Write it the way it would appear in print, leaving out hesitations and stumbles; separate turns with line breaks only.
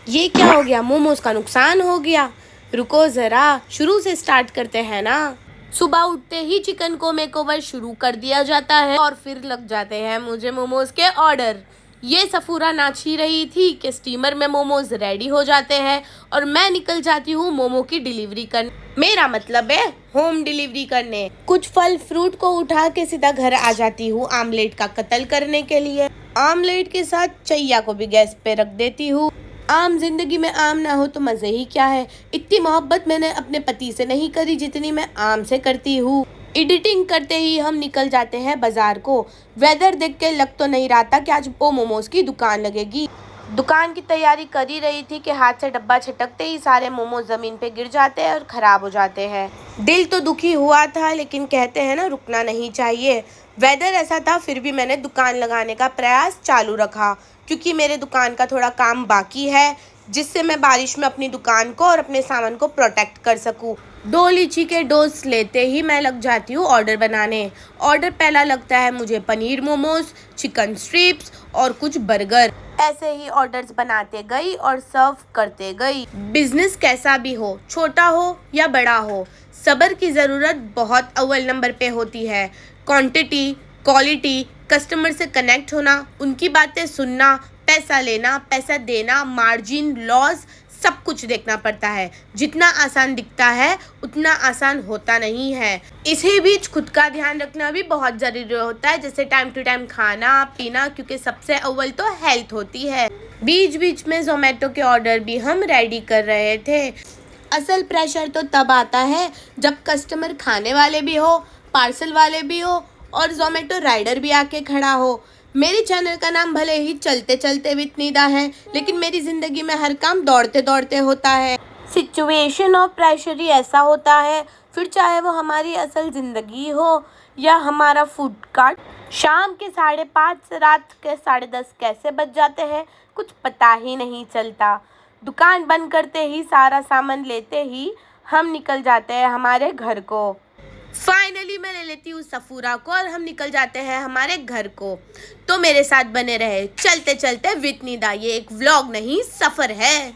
ये क्या हो गया? मोमोज का नुकसान हो गया। रुको ज़रा, शुरू से स्टार्ट करते हैं ना। सुबह उठते ही चिकन को मेकओवर शुरू कर दिया जाता है और फिर लग जाते हैं मुझे मोमोज के ऑर्डर। ये सफूरा नाच ही रही थी कि स्टीमर में मोमोज रेडी हो जाते हैं और मैं निकल जाती हूँ मोमो की डिलीवरी करने। मेरा मतलब है होम डिलीवरी करने। कुछ फल फ्रूट को उठा के सीधा घर आ जाती हूँ आमलेट का कत्ल करने के लिए। आमलेट के साथ चैया को भी गैस पे रख देती हूँ। आम जिंदगी में आम ना हो तो मज़े ही क्या है। इतनी मोहब्बत मैंने अपने पति से नहीं करी जितनी मैं आम से करती हूँ। एडिटिंग करते ही हम निकल जाते हैं बाजार को। वेदर देख के लग तो नहीं रहा था कि आज वो मोमोज की दुकान लगेगी। दुकान की तैयारी कर ही रही थी कि हाथ से डब्बा छटकते ही सारे मोमोज ज़मीन पे गिर जाते हैं और ख़राब हो जाते हैं। दिल तो दुखी हुआ था, लेकिन कहते हैं ना, रुकना नहीं चाहिए। वेदर ऐसा था फिर भी मैंने दुकान लगाने का प्रयास चालू रखा, क्योंकि मेरे दुकान का थोड़ा काम बाकी है, जिससे मैं बारिश में अपनी दुकान को और अपने सामान को प्रोटेक्ट कर सकूं। 2 लीची के डोज लेते ही मैं लग जाती हूँ ऑर्डर बनाने। ऑर्डर पहला लगता है मुझे पनीर मोमोज, चिकन स्ट्रिप्स और कुछ बर्गर। ऐसे ही ऑर्डर्स बनाते गई और सर्व करते गई। बिजनेस कैसा भी हो, छोटा हो या बड़ा हो, सब्र की ज़रूरत बहुत अव्वल नंबर पे होती है। क्वांटिटी, क्वालिटी, कस्टमर से कनेक्ट होना, उनकी बातें सुनना, पैसा लेना, पैसा देना, मार्जिन, लॉस, सब कुछ देखना पड़ता है। जितना आसान दिखता है उतना आसान होता नहीं है। इसी बीच खुद का ध्यान रखना भी बहुत ज़रूरी होता है, जैसे टाइम टू टाइम खाना पीना, क्योंकि सबसे अव्वल तो हेल्थ होती है। बीच बीच में जोमेटो के ऑर्डर भी हम रेडी कर रहे थे। असल प्रेशर तो तब आता है जब कस्टमर खाने वाले भी हो, पार्सल वाले भी हो और जोमेटो राइडर भी आके खड़ा हो। मेरे चैनल का नाम भले ही चलते चलते विद निदा है, लेकिन मेरी ज़िंदगी में हर काम दौड़ते दौड़ते होता है। सिचुएशन और प्रेशर ही ऐसा होता है, फिर चाहे वो हमारी असल ज़िंदगी हो या हमारा फूड कार्ट। शाम के 5:30 से रात के 10:30 कैसे बज जाते हैं कुछ पता ही नहीं चलता। दुकान बंद करते ही, सारा सामान लेते ही हम निकल जाते हैं हमारे घर को। फाइनली मैं ले लेती हूँ सफूरा को और हम निकल जाते हैं हमारे घर को। तो मेरे साथ बने रहे चलते चलते विद निदा। ये एक व्लॉग नहीं, सफ़र है।